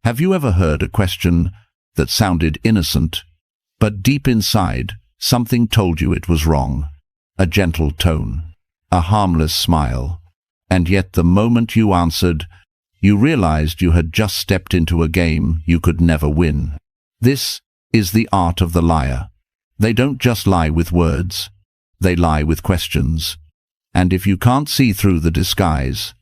Have you ever heard a question that sounded innocent, but deep inside, something told you it was wrong? A gentle tone, a harmless smile, and yet the moment you answered, you realized you had just stepped into a game you could never win. This is the art of the liar. They don't just lie with words, they lie with questions. And if you can't see through the disguise,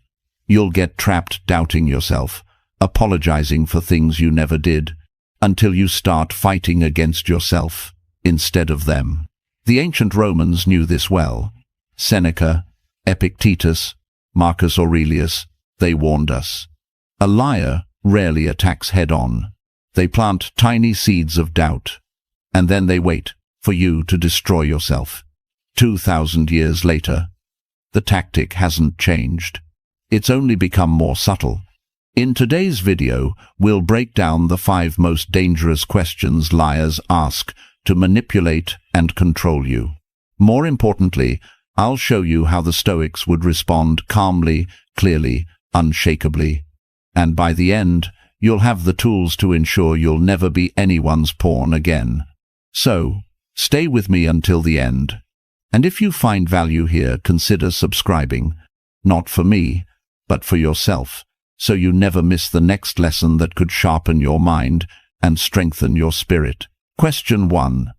you'll get trapped doubting yourself, apologizing for things you never did, until you start fighting against yourself instead of them. The ancient Romans knew this well. Seneca, Epictetus, Marcus Aurelius, they warned us. A liar rarely attacks head-on. They plant tiny seeds of doubt, and then they wait for you to destroy yourself. 2,000 years later, the tactic hasn't changed. It's only become more subtle. In today's video, we'll break down the 5 most dangerous questions liars ask to manipulate and control you. More importantly, I'll show you how the Stoics would respond calmly, clearly, unshakably. And by the end, you'll have the tools to ensure you'll never be anyone's pawn again. So, stay with me until the end. And if you find value here, consider subscribing, not for me, but for yourself, so you never miss the next lesson that could sharpen your mind and strengthen your spirit. Question 1.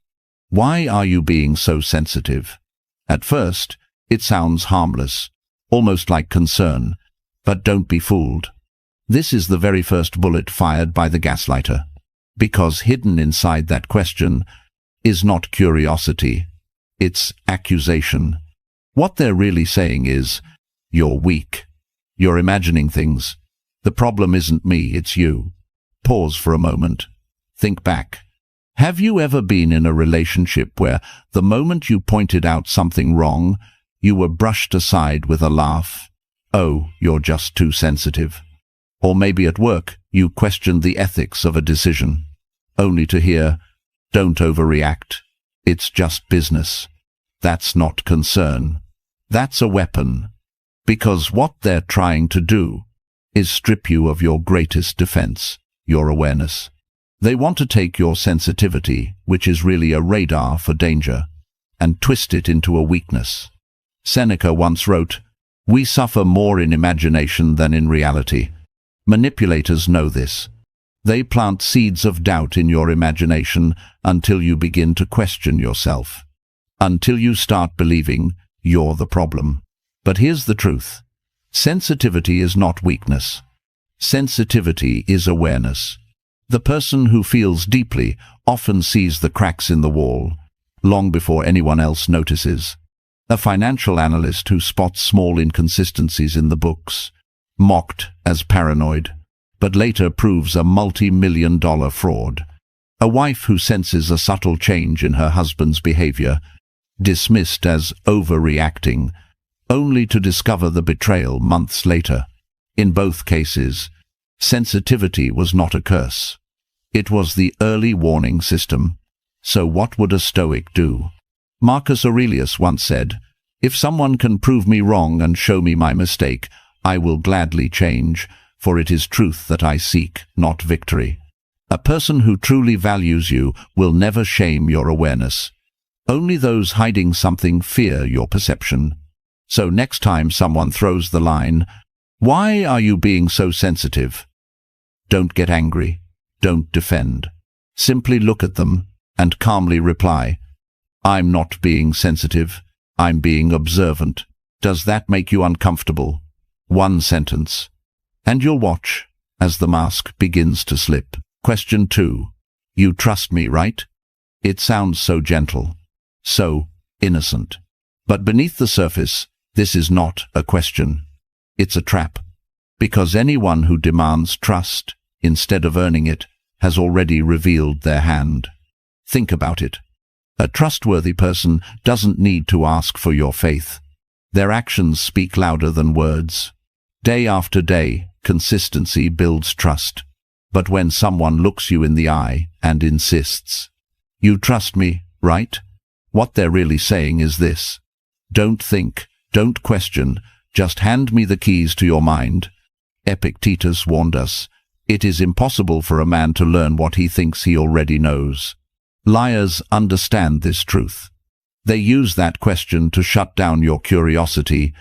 Why are you being so sensitive? At first, it sounds harmless, almost like concern, but don't be fooled. This is the very first bullet fired by the gaslighter, because hidden inside that question is not curiosity, it's accusation. What they're really saying is, you're weak. You're imagining things. The problem isn't me, it's you. Pause for a moment. Think back. Have you ever been in a relationship where the moment you pointed out something wrong, you were brushed aside with a laugh? Oh, you're just too sensitive. Or maybe at work, you questioned the ethics of a decision, only to hear, don't overreact. It's just business. That's not concern. That's a weapon. Because what they're trying to do is strip you of your greatest defense, your awareness. They want to take your sensitivity, which is really a radar for danger, and twist it into a weakness. Seneca once wrote, "We suffer more in imagination than in reality." Manipulators know this. They plant seeds of doubt in your imagination until you begin to question yourself, until you start believing you're the problem. But here's the truth. Sensitivity is not weakness. Sensitivity is awareness. The person who feels deeply often sees the cracks in the wall, long before anyone else notices. A financial analyst who spots small inconsistencies in the books, mocked as paranoid, but later proves a multi-million-dollar fraud. A wife who senses a subtle change in her husband's behavior, dismissed as overreacting, only to discover the betrayal months later. In both cases, sensitivity was not a curse. It was the early warning system. So what would a Stoic do? Marcus Aurelius once said, "If someone can prove me wrong and show me my mistake, I will gladly change, for it is truth that I seek, not victory." A person who truly values you will never shame your awareness. Only those hiding something fear your perception. So next time someone throws the line, "Why are you being so sensitive?" Don't get angry. Don't defend. Simply look at them and calmly reply, "I'm not being sensitive. I'm being observant. Does that make you uncomfortable?" One sentence, and you'll watch as the mask begins to slip. Question 2. You trust me, right? It sounds so gentle, so innocent. But beneath the surface, this is not a question. It's a trap. Because anyone who demands trust instead of earning it has already revealed their hand. Think about it. A trustworthy person doesn't need to ask for your faith. Their actions speak louder than words. Day after day, consistency builds trust. But when someone looks you in the eye and insists, "You trust me, right?" what they're really saying is this: don't think, don't question, just hand me the keys to your mind. Epictetus warned us, It is impossible for a man to learn what he thinks he already knows. Liars understand this truth. They use that question to shut down your curiosity,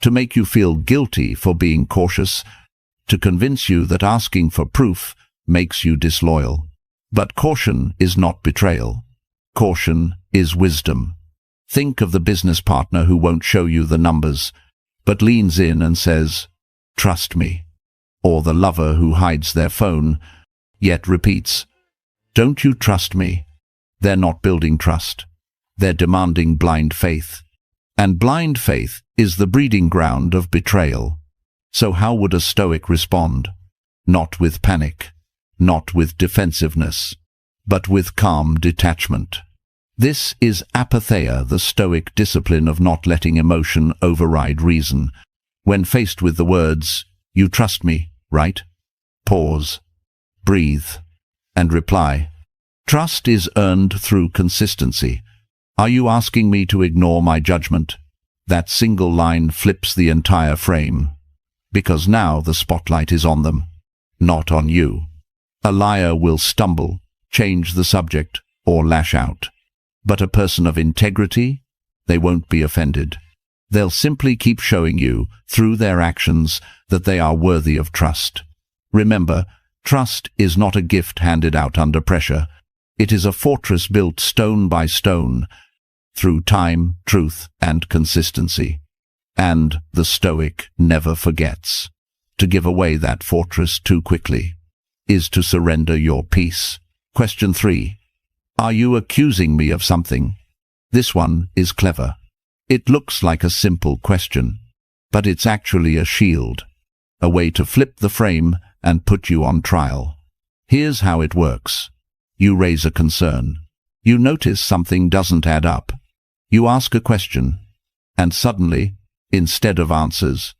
to make you feel guilty for being cautious, to convince you that asking for proof makes you disloyal. But caution is not betrayal. Caution is wisdom. Think of the business partner who won't show you the numbers, but leans in and says, "Trust me." Or the lover who hides their phone, yet repeats, "Don't you trust me?" They're not building trust. They're demanding blind faith. And blind faith is the breeding ground of betrayal. So how would a Stoic respond? Not with panic, not with defensiveness, but with calm detachment. This is apatheia, the Stoic discipline of not letting emotion override reason. When faced with the words, "You trust me, right?" Pause, breathe, and reply. Trust is earned through consistency. Are you asking me to ignore my judgment? That single line flips the entire frame, because now the spotlight is on them, not on you. A liar will stumble, change the subject, or lash out. But a person of integrity, they won't be offended. They'll simply keep showing you, through their actions, that they are worthy of trust. Remember, trust is not a gift handed out under pressure. It is a fortress built stone by stone, through time, truth, and consistency. And the Stoic never forgets. To give away that fortress too quickly is to surrender your peace. Question 3. Are you accusing me of something? This one is clever. It looks like a simple question, but it's actually a shield, a way to flip the frame and put you on trial. Here's how it works. You raise a concern. You notice something doesn't add up. You ask a question, and suddenly, instead of answers,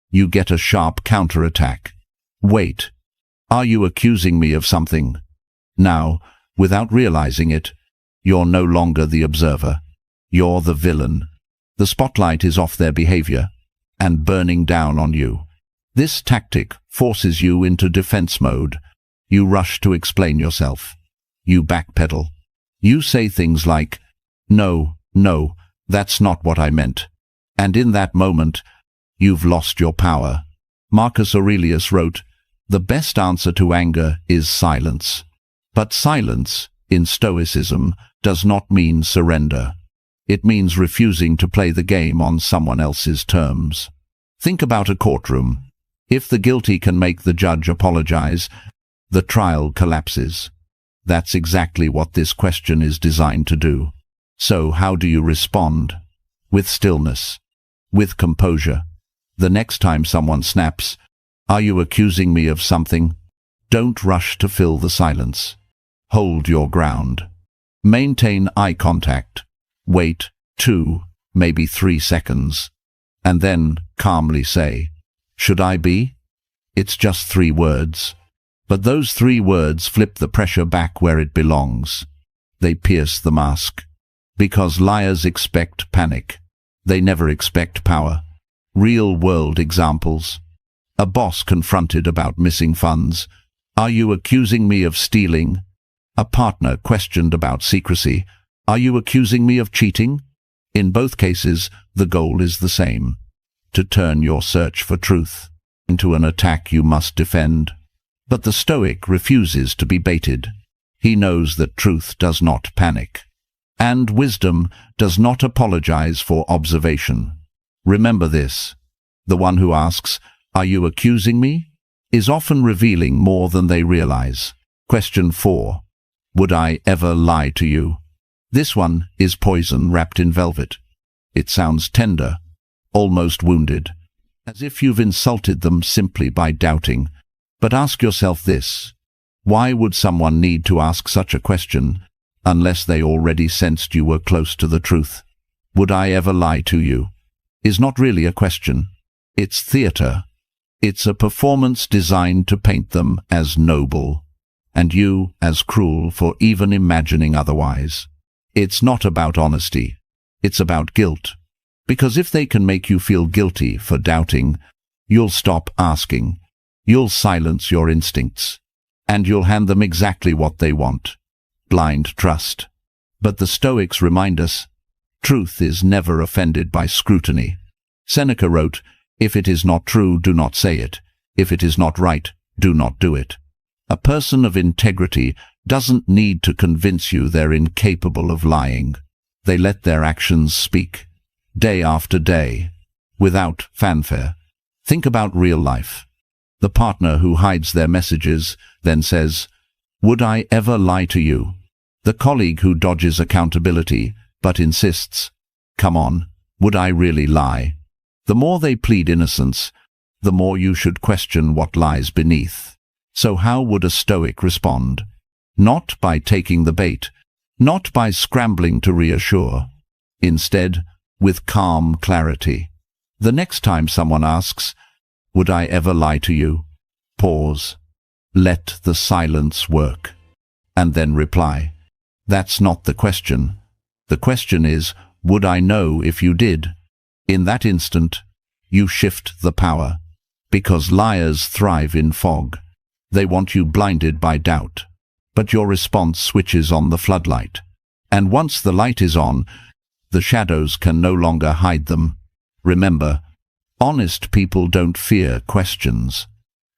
you get a sharp counterattack. Wait, are you accusing me of something? Now, without realizing it, you're no longer the observer. You're the villain. The spotlight is off their behavior and burning down on you. This tactic forces you into defense mode. You rush to explain yourself. You backpedal. You say things like, "No, that's not what I meant." And in that moment, you've lost your power. Marcus Aurelius wrote, "The best answer to anger is silence." But silence, in Stoicism, does not mean surrender. It means refusing to play the game on someone else's terms. Think about a courtroom. If the guilty can make the judge apologize, the trial collapses. That's exactly what this question is designed to do. So how do you respond? With stillness, with composure. The next time someone snaps, "Are you accusing me of something?" Don't rush to fill the silence. Hold your ground. Maintain eye contact. Wait 2, maybe 3 seconds. And then calmly say, "Should I be?" It's just 3 words. But those 3 words flip the pressure back where it belongs. They pierce the mask. Because liars expect panic. They never expect power. Real-world examples. A boss confronted about missing funds. "Are you accusing me of stealing?" A partner questioned about secrecy. "Are you accusing me of cheating?" In both cases, the goal is the same: to turn your search for truth into an attack you must defend. But the Stoic refuses to be baited. He knows that truth does not panic. And wisdom does not apologize for observation. Remember this: the one who asks, "Are you accusing me?" is often revealing more than they realize. Question 4. Would I ever lie to you? This one is poison wrapped in velvet. It sounds tender, almost wounded, as if you've insulted them simply by doubting. But ask yourself this: why would someone need to ask such a question unless they already sensed you were close to the truth? Would I ever lie to you is not really a question. It's theater. It's a performance designed to paint them as noble, and you as cruel for even imagining otherwise. It's not about honesty. It's about guilt. Because if they can make you feel guilty for doubting, you'll stop asking. You'll silence your instincts, and you'll hand them exactly what they want. Blind trust. But the Stoics remind us, truth is never offended by scrutiny. Seneca wrote, "If it is not true, do not say it. If it is not right, do not do it." A person of integrity doesn't need to convince you they're incapable of lying. They let their actions speak, day after day, without fanfare. Think about real life. The partner who hides their messages, then says, "Would I ever lie to you?" The colleague who dodges accountability, but insists, "Come on, would I really lie?" The more they plead innocence, the more you should question what lies beneath. So how would a Stoic respond? Not by taking the bait, not by scrambling to reassure. Instead, with calm clarity. The next time someone asks, "Would I ever lie to you?" Pause. Let the silence work. And then reply, "That's not the question. The question is, would I know if you did?" In that instant, you shift the power. Because liars thrive in fog. They want you blinded by doubt. But your response switches on the floodlight. And once the light is on, the shadows can no longer hide them. Remember, honest people don't fear questions.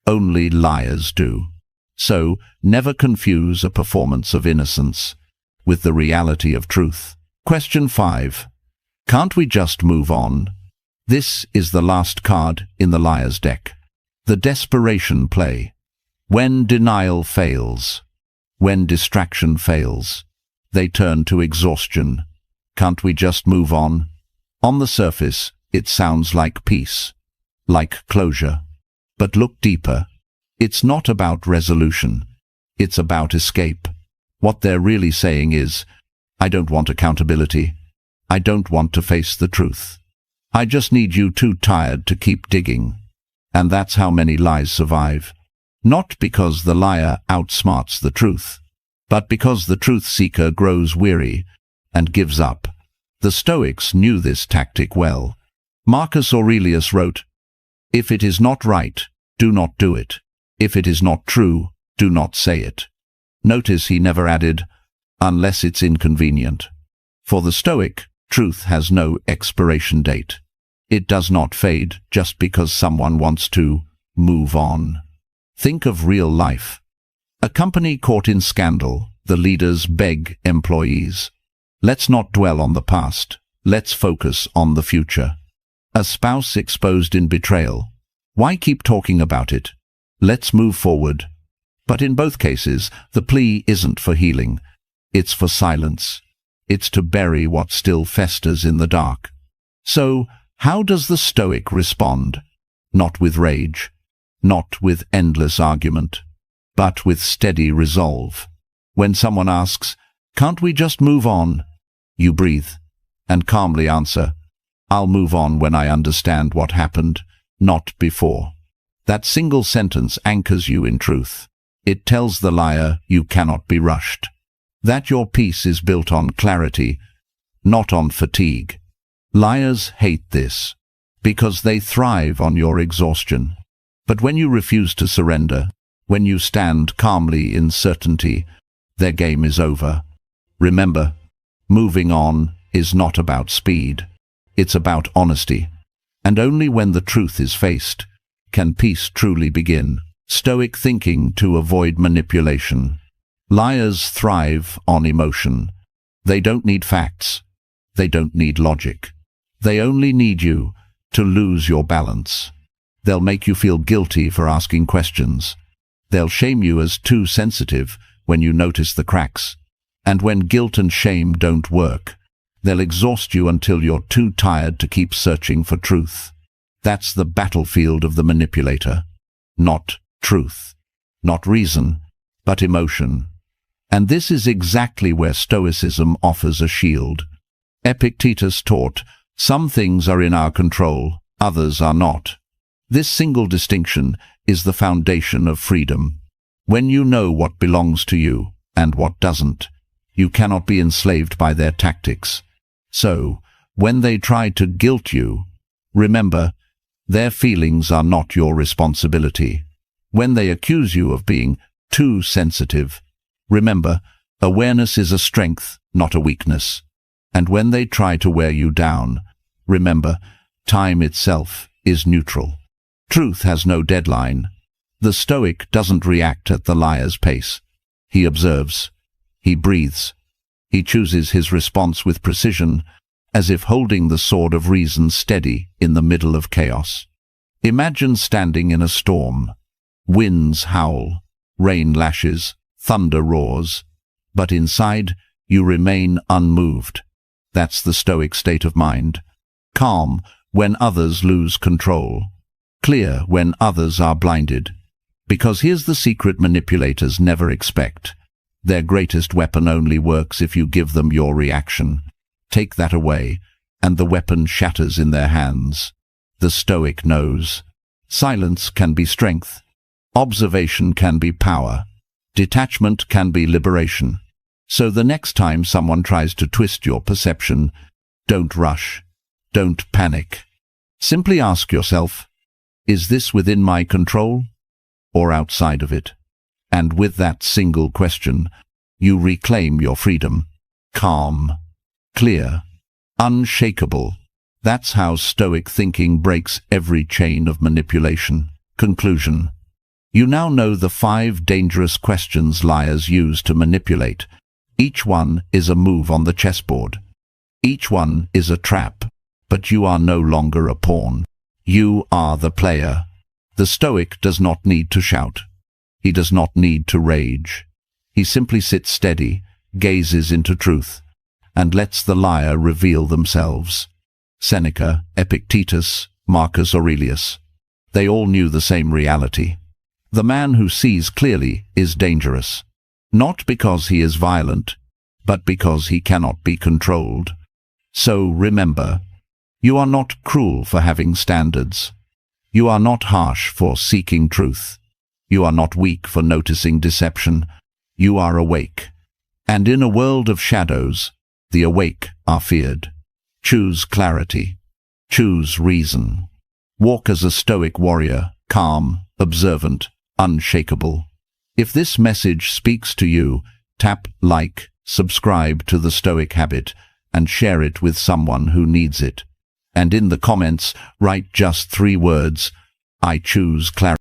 Only liars do. So, never confuse a performance of innocence with the reality of truth. Question 5. Can't we just move on? This is the last card in the liar's deck. The desperation play. When denial fails, when distraction fails, they turn to exhaustion. Can't we just move on? On the surface, it sounds like peace, like closure. But look deeper. It's not about resolution. It's about escape. What they're really saying is, "I don't want accountability. I don't want to face the truth. I just need you too tired to keep digging." And that's how many lies survive. Not because the liar outsmarts the truth, but because the truth seeker grows weary and gives up. The Stoics knew this tactic well. Marcus Aurelius wrote, "If it is not right, do not do it. If it is not true, do not say it." Notice he never added, "unless it's inconvenient." For the Stoic, truth has no expiration date. It does not fade just because someone wants to move on. Think of real life. A company caught in scandal, the leaders beg employees, "Let's not dwell on the past. Let's focus on the future." A spouse exposed in betrayal. "Why keep talking about it? Let's move forward." But in both cases, the plea isn't for healing. It's for silence. It's to bury what still festers in the dark. So, how does the Stoic respond? Not with rage, not with endless argument, but with steady resolve. When someone asks, "Can't we just move on?" you breathe and calmly answer, "I'll move on when I understand what happened, not before." That single sentence anchors you in truth. It tells the liar you cannot be rushed, that your peace is built on clarity, not on fatigue. Liars hate this, because they thrive on your exhaustion. But when you refuse to surrender, when you stand calmly in certainty, their game is over. Remember, moving on is not about speed. It's about honesty. And only when the truth is faced can peace truly begin. Stoic thinking to avoid manipulation. Liars thrive on emotion. They don't need facts. They don't need logic. They only need you to lose your balance. They'll make you feel guilty for asking questions. They'll shame you as too sensitive when you notice the cracks. And when guilt and shame don't work, they'll exhaust you until you're too tired to keep searching for truth. That's the battlefield of the manipulator. Not truth, not reason, but emotion. And this is exactly where Stoicism offers a shield. Epictetus taught, "Some things are in our control, others are not." This single distinction is the foundation of freedom. When you know what belongs to you and what doesn't, you cannot be enslaved by their tactics. So, when they try to guilt you, remember, their feelings are not your responsibility. When they accuse you of being too sensitive, remember, awareness is a strength, not a weakness. And when they try to wear you down, remember, time itself is neutral. Truth has no deadline. The Stoic doesn't react at the liar's pace. He observes. He breathes. He chooses his response with precision, as if holding the sword of reason steady in the middle of chaos. Imagine standing in a storm. Winds howl, rain lashes, thunder roars, but inside you remain unmoved. That's the Stoic state of mind. Calm when others lose control. Clear when others are blinded. Because here's the secret manipulators never expect. Their greatest weapon only works if you give them your reaction. Take that away, and the weapon shatters in their hands. The Stoic knows. Silence can be strength. Observation can be power. Detachment can be liberation. So the next time someone tries to twist your perception, don't rush. Don't panic. Simply ask yourself, is this within my control or outside of it? And with that single question, you reclaim your freedom. Calm, clear, unshakable. That's how Stoic thinking breaks every chain of manipulation. Conclusion. You now know the 5 dangerous questions liars use to manipulate. Each one is a move on the chessboard. Each one is a trap, but you are no longer a pawn. You are the player. The Stoic does not need to shout. He does not need to rage. He simply sits steady, gazes into truth, and lets the liar reveal themselves. Seneca, Epictetus, Marcus Aurelius. They all knew the same reality. The man who sees clearly is dangerous, not because he is violent, but because he cannot be controlled. So remember, you are not cruel for having standards. You are not harsh for seeking truth. You are not weak for noticing deception. You are awake. And in a world of shadows, the awake are feared. Choose clarity. Choose reason. Walk as a Stoic warrior, calm, observant, unshakable. If this message speaks to you, tap like, subscribe to the Stoic Habit, and share it with someone who needs it. And in the comments, write just 3 words: I choose clarity.